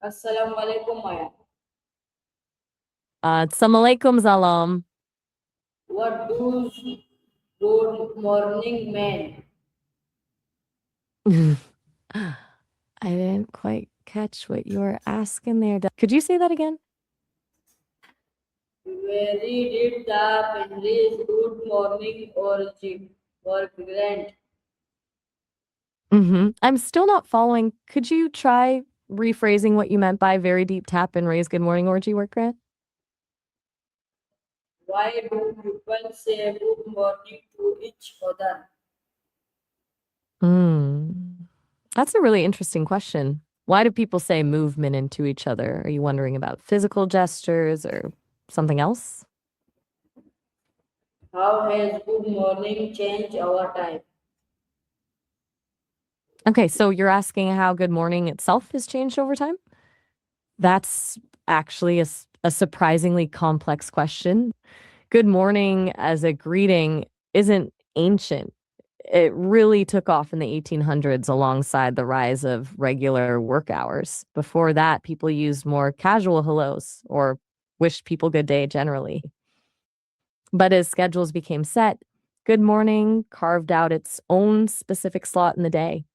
Assalamu alaikum, Maya. Assalamu alaikum, Zalam. What does good morning mean? I didn't quite catch what you were asking there. Could you say that again? Where did the Penry's good morning origin or grant? I'm still not following. Could you try rephrasing what you meant by very deep tap and raise good morning orgy work, Grant? Why do people say good morning to each other? Hmm. That's a really interesting question. Why do people say movement into each other? Are you wondering about physical gestures or something else? How has good morning changed our time? Okay, so you're asking how good morning itself has changed over time? That's actually a surprisingly complex question. Good morning as a greeting isn't ancient. It really took off in the 1800s alongside the rise of regular work hours. Before that, people used more casual hellos or wished people good day generally. But as schedules became set, good morning carved out its own specific slot in the day,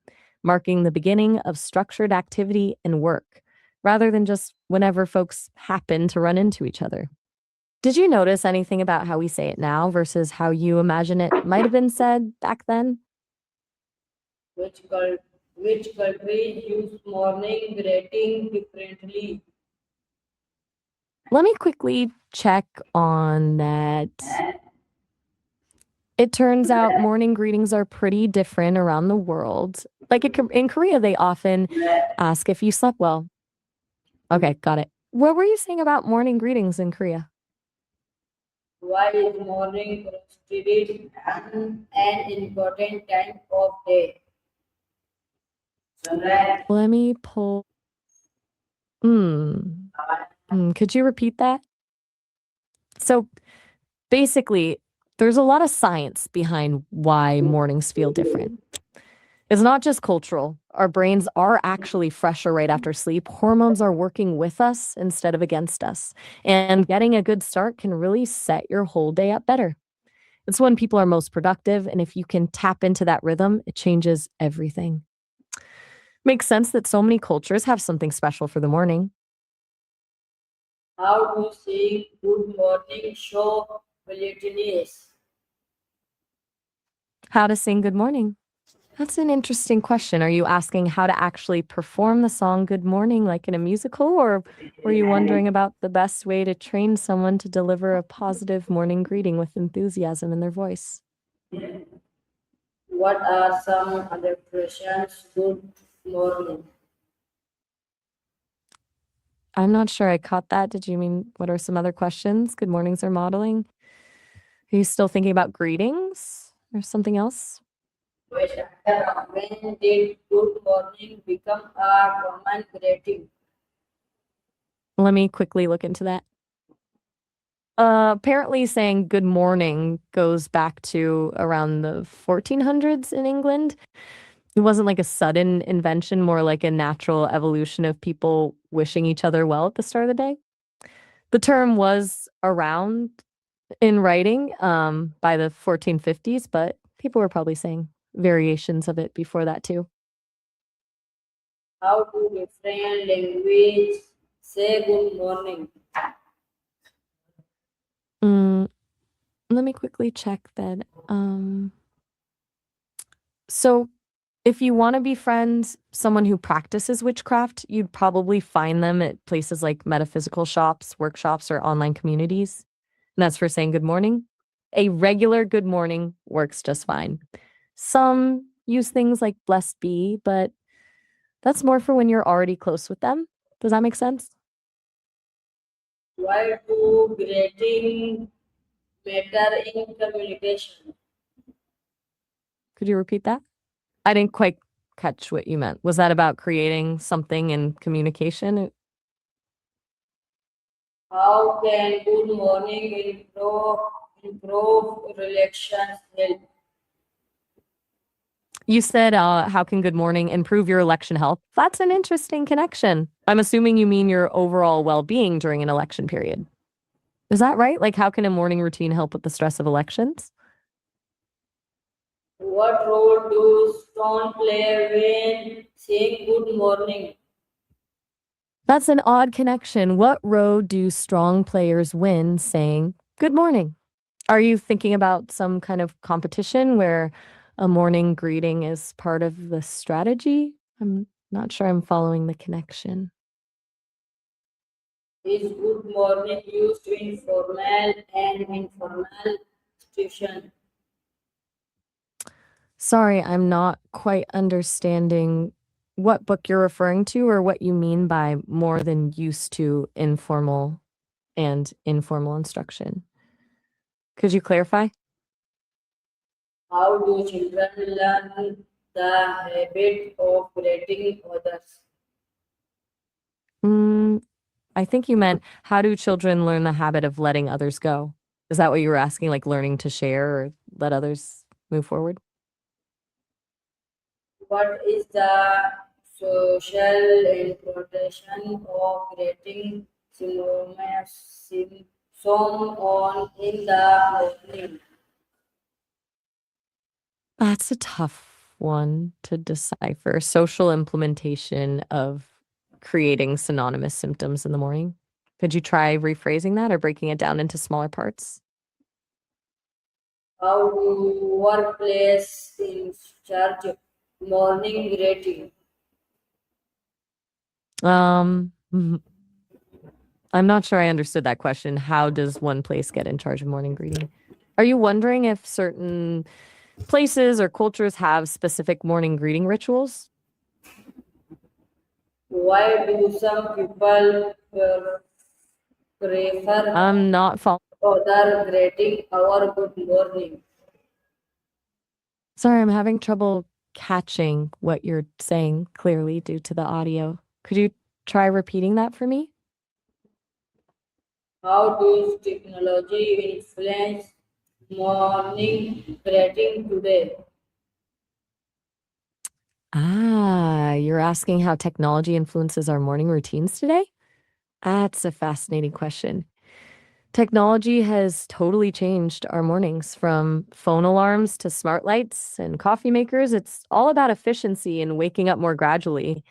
marking the beginning of structured activity and work, rather than just whenever folks happen to run into each other. Did you notice anything about how we say it now versus how you imagine it might have been said back then? Which, which countries use morning greeting differently? Let me quickly check on that. It turns out morning greetings are pretty different around the world. Like in Korea, they often ask if you slept well. Okay, got it. What were you saying about morning greetings in Korea? Why is morning considered an important time of day? Let me pull. Hmm. Could you repeat that? So basically, there's a lot of science behind why mornings feel different. It's not just cultural. Our brains are actually fresher right after sleep. Hormones are working with us instead of against us. And getting a good start can really set your whole day up better. It's when people are most productive. And if you can tap into that rhythm, it changes everything. Makes sense that so many cultures have something special for the morning. How to say good morning show politeness? How to sing good morning? That's an interesting question. Are you asking how to actually perform the song Good Morning like in a musical, or were you wondering about the best way to train someone to deliver a positive morning greeting with enthusiasm in their voice? What are some other expressions? Good morning. I'm not sure I caught that. Did you mean what are some other questions? Good mornings or modeling? Are you still thinking about greetings or something else? Question. When did good morning become a common greeting? Let me quickly look into that. Apparently saying good morning goes back to around the 1400s in England. It wasn't like a sudden invention, more like a natural evolution of people wishing each other well at the start of the day. The term was around in writing by the 1450s, but people were probably saying variations of it before that too. How do different languages say good morning? Mm, let me quickly check that. So if you want to befriend someone who practices witchcraft, you'd probably find them at places like metaphysical shops, workshops, or online communities. And that's for saying good morning. A regular good morning works just fine. Some use things like blessed be, but that's more for when you're already close with them. Does that make sense? Why do greeting matter in communication? Could you repeat that? I didn't quite catch what you meant. Was that about creating something in communication? How can good morning improve relations help? You said, how can good morning improve your election health? That's an interesting connection. I'm assuming you mean your overall well-being during an election period. Is that right? Like, how can a morning routine help with the stress of elections? What role do stone play when saying good morning? That's an odd connection. What road do strong players win saying good morning? Are you thinking about some kind of competition where a morning greeting is part of the strategy? I'm not sure I'm following the connection. Is good morning used in formal and informal situations? Sorry, I'm not quite understanding what book you're referring to or what you mean by more than used to informal and informal instruction. Could you clarify? How do children learn the habit of greeting others? Mm, I think you meant how do children learn the habit of letting others go? Is that what you were asking, like learning to share or let others move forward? What is the social implication of greeting someone in the morning? That's a tough one to decipher. Social implementation of creating synonymous symptoms in the morning. Could you try rephrasing that or breaking it down into smaller parts? How do workplace in charge morning greeting? Mhm. I'm not sure I understood that question. How does one place get in charge of morning greeting? Are you wondering if certain places or cultures have specific morning greeting rituals? Why do some people prefer I'm not following. other greeting our good morning? Sorry, I'm having trouble catching what you're saying clearly due to the audio. Could you try repeating that for me? How does technology influence morning greeting today? You're asking how technology influences our morning routines today? That's a fascinating question. Technology has totally changed our mornings from phone alarms to smart lights and coffee makers. It's all about efficiency and waking up more gradually.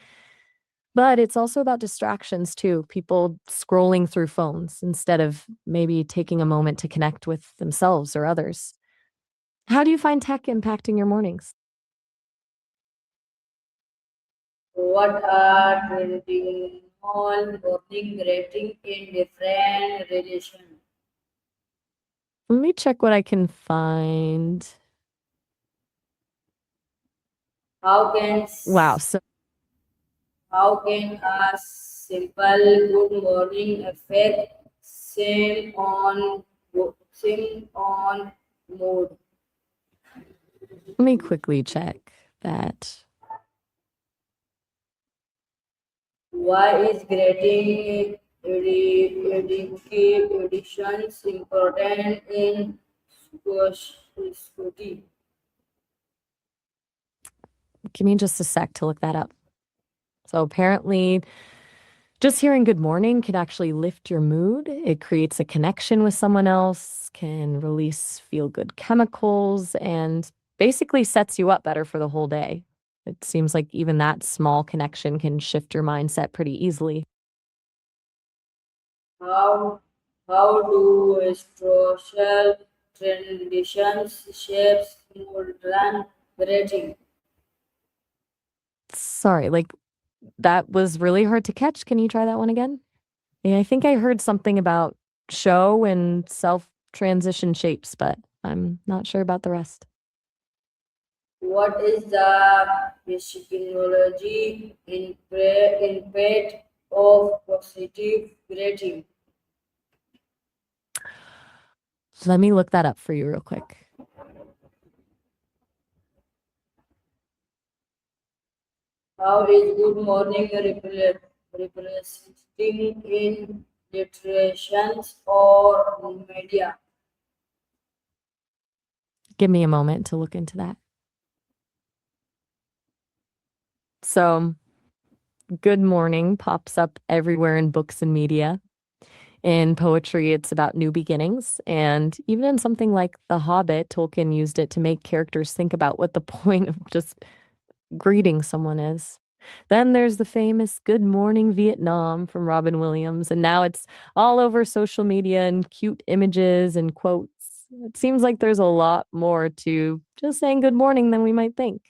But it's also about distractions too, people scrolling through phones instead of maybe taking a moment to connect with themselves or others. How do you find tech impacting your mornings? What are traditional morning greeting in different religions? Let me check what I can find. How can Wow. So how can a simple good morning affect same on mood? let me quickly check that. Why is grading editions important in scrutiny? Give me just a sec to look that up. So apparently, just hearing good morning can actually lift your mood. It creates a connection with someone else, can release feel good chemicals, and basically sets you up better for the whole day. It seems like even that small connection can shift your mindset pretty easily. How how do social traditions shape modern grading? Sorry, like that was really hard to catch. Can you try that one again? Yeah, I think I heard something about show and self transition shapes, but I'm not sure about the rest. What is the psychology impact of positive grading? So let me look that up for you real quick. How is good morning representing in literations or media? Give me a moment to look into that. So, good morning pops up everywhere in books and media. In poetry, it's about new beginnings. And even in something like The Hobbit, Tolkien used it to make characters think about what the point of just greeting someone is. Then there's the famous Good Morning Vietnam from Robin Williams. And now it's all over social media and cute images and quotes. It seems like there's a lot more to just saying good morning than we might think.